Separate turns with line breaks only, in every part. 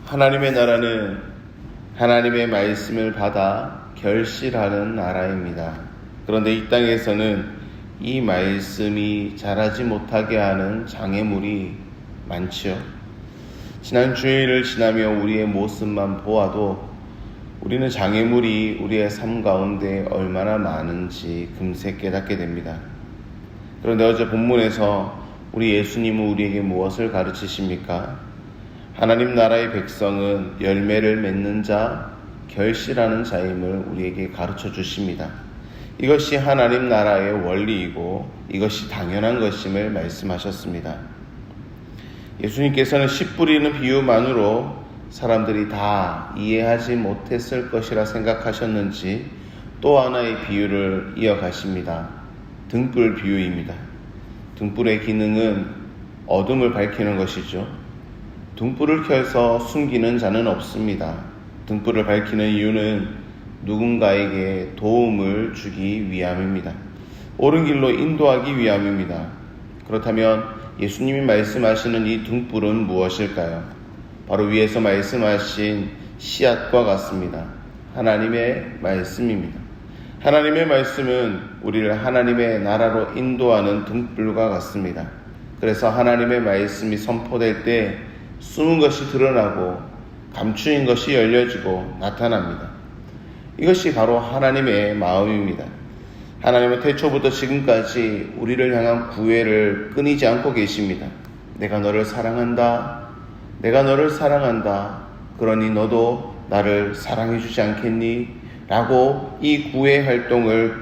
하나님의 나라는 하나님의 말씀을 받아 결실하는 나라입니다. 그런데 이 땅에서는 이 말씀이 자라지 못하게 하는 장애물이 많지요. 지난 주일을 지나며 우리의 모습만 보아도 우리는 장애물이 우리의 삶 가운데 얼마나 많은지 금세 깨닫게 됩니다. 그런데 어제 본문에서 우리 예수님은 우리에게 무엇을 가르치십니까? 하나님 나라의 백성은 열매를 맺는 자, 결실하는 자임을 우리에게 가르쳐 주십니다. 이것이 하나님 나라의 원리이고 이것이 당연한 것임을 말씀하셨습니다. 예수님께서는 씨 뿌리는 비유만으로 사람들이 다 이해하지 못했을 것이라 생각하셨는지 또 하나의 비유를 이어가십니다. 등불 비유입니다. 등불의 기능은 어둠을 밝히는 것이죠. 등불을 켜서 숨기는 자는 없습니다. 등불을 밝히는 이유는 누군가에게 도움을 주기 위함입니다. 옳은 길로 인도하기 위함입니다. 그렇다면 예수님이 말씀하시는 이 등불은 무엇일까요? 바로 위에서 말씀하신 씨앗과 같습니다. 하나님의 말씀입니다. 하나님의 말씀은 우리를 하나님의 나라로 인도하는 등불과 같습니다. 그래서 하나님의 말씀이 선포될 때 숨은 것이 드러나고 감추인 것이 열려지고 나타납니다. 이것이 바로 하나님의 마음입니다. 하나님은 태초부터 지금까지 우리를 향한 구애를 끊이지 않고 계십니다. 내가 너를 사랑한다. 내가 너를 사랑한다. 그러니 너도 나를 사랑해 주지 않겠니? 라고 이 구애 활동을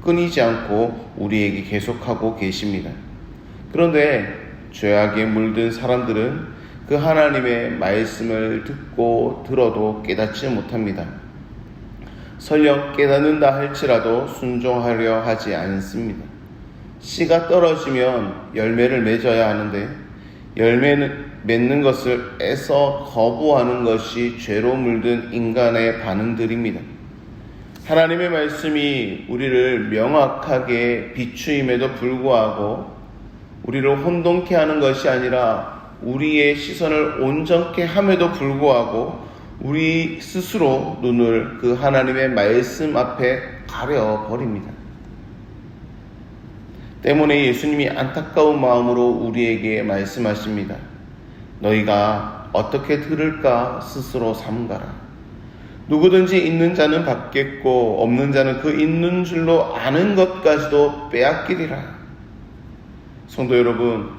끊이지 않고 우리에게 계속하고 계십니다. 그런데 죄악에 물든 사람들은 그 하나님의 말씀을 듣고 들어도 깨닫지 못합니다. 설령 깨닫는다 할지라도 순종하려 하지 않습니다. 씨가 떨어지면 열매를 맺어야 하는데 열매는 맺는 것을 애써 거부하는 것이 죄로 물든 인간의 반응들입니다. 하나님의 말씀이 우리를 명확하게 비추임에도 불구하고 우리를 혼돈케 하는 것이 아니라 우리의 시선을 온전케 함에도 불구하고 우리 스스로 눈을 그 하나님의 말씀 앞에 가려버립니다. 때문에 예수님이 안타까운 마음으로 우리에게 말씀하십니다. 너희가 어떻게 들을까 스스로 삼가라. 누구든지 있는 자는 받겠고 없는 자는 그 있는 줄로 아는 것까지도 빼앗기리라. 성도 여러분,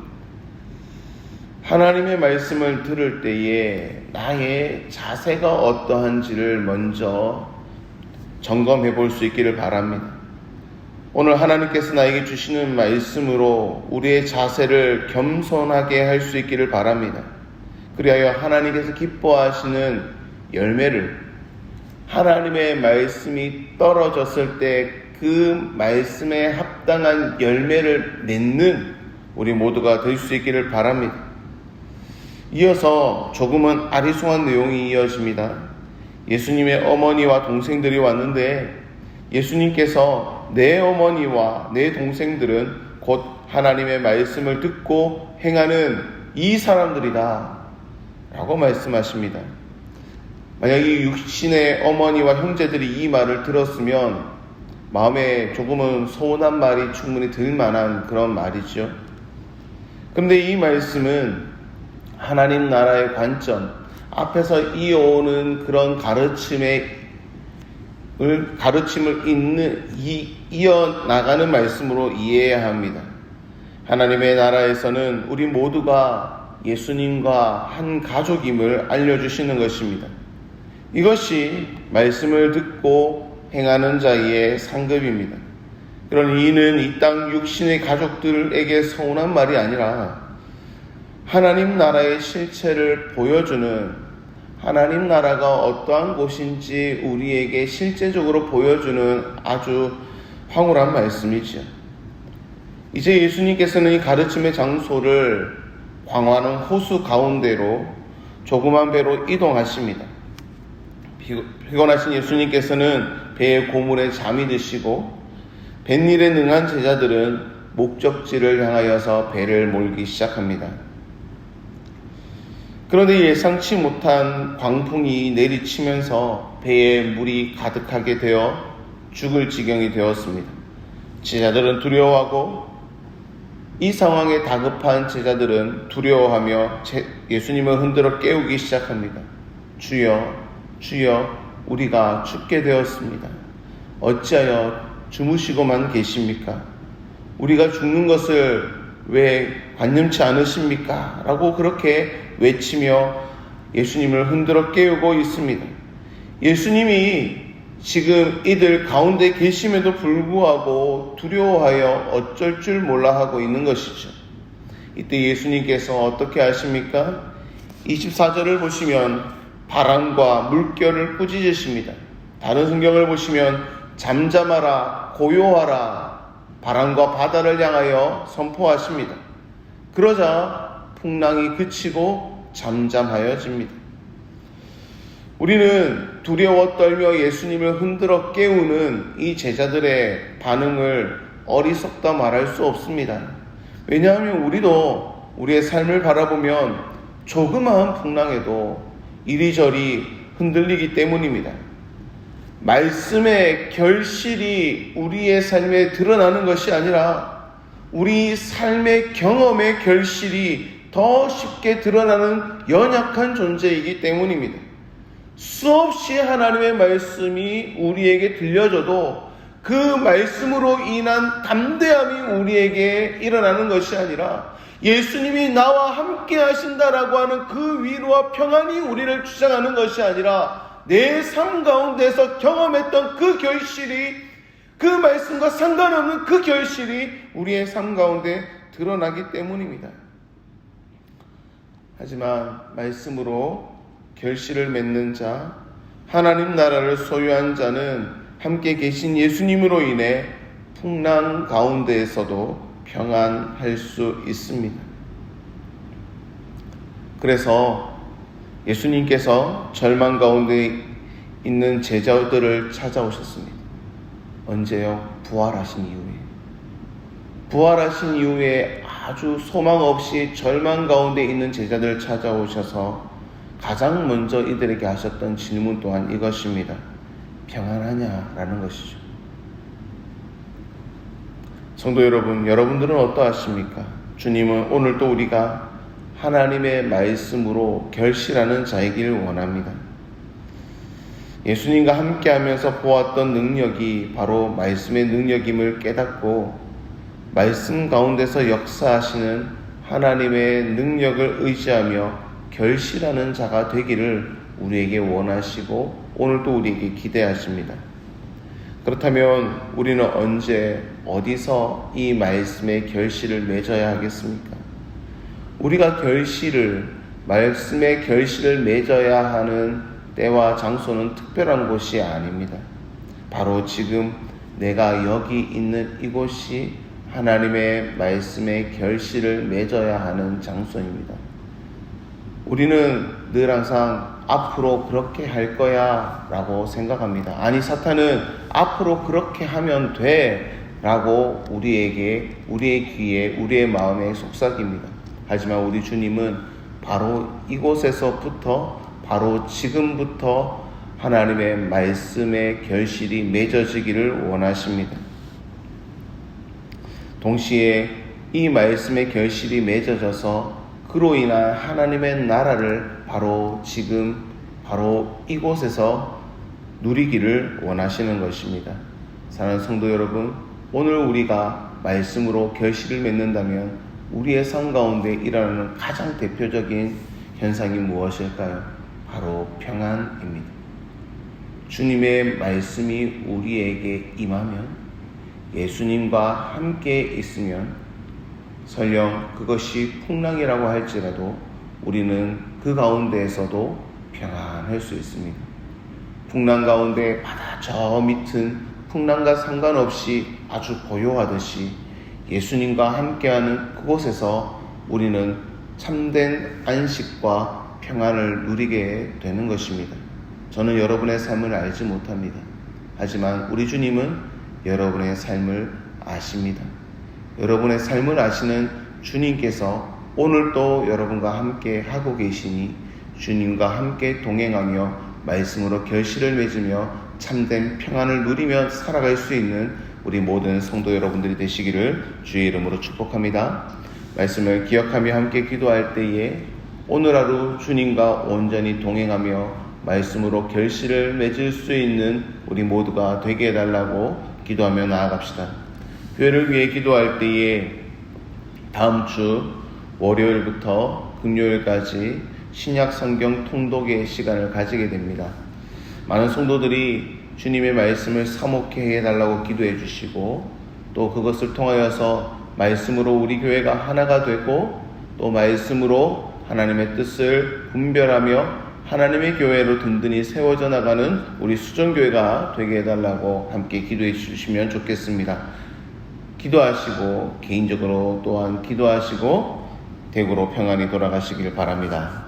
하나님의 말씀을 들을 때에 나의 자세가 어떠한지를 먼저 점검해 볼 수 있기를 바랍니다. 오늘 하나님께서 나에게 주시는 말씀으로 우리의 자세를 겸손하게 할 수 있기를 바랍니다. 그리하여 하나님께서 기뻐하시는 열매를, 하나님의 말씀이 떨어졌을 때 그 말씀에 합당한 열매를 맺는 우리 모두가 될 수 있기를 바랍니다. 이어서 조금은 아리송한 내용이 이어집니다. 예수님의 어머니와 동생들이 왔는데 예수님께서 내 어머니와 내 동생들은 곧 하나님의 말씀을 듣고 행하는 이 사람들이다 라고 말씀하십니다. 만약 이 육신의 어머니와 형제들이 이 말을 들었으면 마음에 조금은 서운한 말이 충분히 들 만한 그런 말이죠. 그런데 이 말씀은 하나님 나라의 관점, 앞에서 이어오는 그런 가르침을 이어나가는 말씀으로 이해해야 합니다. 하나님의 나라에서는 우리 모두가 예수님과 한 가족임을 알려주시는 것입니다. 이것이 말씀을 듣고 행하는 자의 상급입니다. 그러니 이는 이 땅 육신의 가족들에게 서운한 말이 아니라 하나님 나라의 실체를 보여주는, 하나님 나라가 어떠한 곳인지 우리에게 실제적으로 보여주는 아주 황홀한 말씀이지요. 이제 예수님께서는 이 가르침의 장소를 광활한 호수 가운데로 조그만 배로 이동하십니다. 피곤하신 예수님께서는 배의 고물에 잠이 드시고 뱃일에 능한 제자들은 목적지를 향하여서 배를 몰기 시작합니다. 그런데 예상치 못한 광풍이 내리치면서 배에 물이 가득하게 되어 죽을 지경이 되었습니다. 제자들은 두려워하고 이 상황에 다급한 제자들은 두려워하며 예수님을 흔들어 깨우기 시작합니다. 주여, 주여, 우리가 죽게 되었습니다. 어찌하여 주무시고만 계십니까? 우리가 죽는 것을 왜 관념치 않으십니까? 라고 그렇게 외치며 예수님을 흔들어 깨우고 있습니다. 예수님이 지금 이들 가운데 계심에도 불구하고 두려워하여 어쩔 줄 몰라 하고 있는 것이죠. 이때 예수님께서 어떻게 하십니까? 24절을 보시면 바람과 물결을 꾸짖으십니다. 다른 성경을 보시면 잠잠하라, 고요하라, 바람과 바다를 향하여 선포하십니다. 그러자 풍랑이 그치고 잠잠하여집니다. 우리는 두려워 떨며 예수님을 흔들어 깨우는 이 제자들의 반응을 어리석다 말할 수 없습니다. 왜냐하면 우리도 우리의 삶을 바라보면 조그마한 풍랑에도 이리저리 흔들리기 때문입니다. 말씀의 결실이 우리의 삶에 드러나는 것이 아니라 우리 삶의 경험의 결실이 더 쉽게 드러나는 연약한 존재이기 때문입니다. 수없이 하나님의 말씀이 우리에게 들려져도 그 말씀으로 인한 담대함이 우리에게 일어나는 것이 아니라 예수님이 나와 함께 하신다라고 하는 그 위로와 평안이 우리를 주장하는 것이 아니라 내 삶 가운데서 경험했던 그 결실이, 그 말씀과 상관없는 그 결실이 우리의 삶 가운데 드러나기 때문입니다. 하지만 말씀으로 결실을 맺는 자, 하나님 나라를 소유한 자는 함께 계신 예수님으로 인해 풍랑 가운데에서도 평안할 수 있습니다. 그래서 예수님께서 절망 가운데 있는 제자들을 찾아오셨습니다. 언제요? 부활하신 이후에. 부활하신 이후에 아주 소망 없이 절망 가운데 있는 제자들을 찾아오셔서 가장 먼저 이들에게 하셨던 질문 또한 이것입니다. 평안하냐라는 것이죠. 성도 여러분, 여러분들은 어떠하십니까? 주님은 오늘도 우리가 하나님의 말씀으로 결실하는 자이길 원합니다. 예수님과 함께하면서 보았던 능력이 바로 말씀의 능력임을 깨닫고 말씀 가운데서 역사하시는 하나님의 능력을 의지하며 결실하는 자가 되기를 우리에게 원하시고 오늘도 우리에게 기대하십니다. 그렇다면 우리는 언제 어디서 이 말씀의 결실을 맺어야 하겠습니까? 우리가 말씀의 결실을 맺어야 하는 때와 장소는 특별한 곳이 아닙니다. 바로 지금 내가 여기 있는 이곳이 하나님의 말씀의 결실을 맺어야 하는 장소입니다. 우리는 늘 항상 앞으로 그렇게 할 거야 라고 생각합니다. 아니, 사탄은 앞으로 그렇게 하면 돼 라고 우리에게, 우리의 귀에, 우리의 마음에 속삭입니다. 하지만 우리 주님은 바로 이곳에서부터, 바로 지금부터 하나님의 말씀의 결실이 맺어지기를 원하십니다. 동시에 이 말씀의 결실이 맺어져서 그로 인한 하나님의 나라를 바로 지금, 바로 이곳에서 누리기를 원하시는 것입니다. 사랑하는 성도 여러분, 오늘 우리가 말씀으로 결실을 맺는다면 우리의 삶 가운데 일어나는 가장 대표적인 현상이 무엇일까요? 바로 평안입니다. 주님의 말씀이 우리에게 임하면, 예수님과 함께 있으면 설령 그것이 풍랑이라고 할지라도 우리는 그 가운데에서도 평안할 수 있습니다. 풍랑 가운데 바다 저 밑은 풍랑과 상관없이 아주 고요하듯이 예수님과 함께하는 그곳에서 우리는 참된 안식과 평안을 누리게 되는 것입니다. 저는 여러분의 삶을 알지 못합니다. 하지만 우리 주님은 여러분의 삶을 아십니다. 여러분의 삶을 아시는 주님께서 오늘도 여러분과 함께 하고 계시니 주님과 함께 동행하며 말씀으로 결실을 맺으며 참된 평안을 누리며 살아갈 수 있는 우리 모든 성도 여러분들이 되시기를 주의 이름으로 축복합니다. 말씀을 기억하며 함께 기도할 때에 오늘 하루 주님과 온전히 동행하며 말씀으로 결실을 맺을 수 있는 우리 모두가 되게 해달라고 기도하며 나아갑시다. 교회를 위해 기도할 때에 다음 주 월요일부터 금요일까지 신약 성경 통독의 시간을 가지게 됩니다. 많은 성도들이 주님의 말씀을 사목해 해달라고 기도해 주시고 또 그것을 통하여서 말씀으로 우리 교회가 하나가 되고 또 말씀으로 하나님의 뜻을 분별하며 하나님의 교회로 든든히 세워져 나가는 우리 수정교회가 되게 해달라고 함께 기도해 주시면 좋겠습니다. 기도하시고 개인적으로 또한 기도하시고 댁으로 평안히 돌아가시길 바랍니다.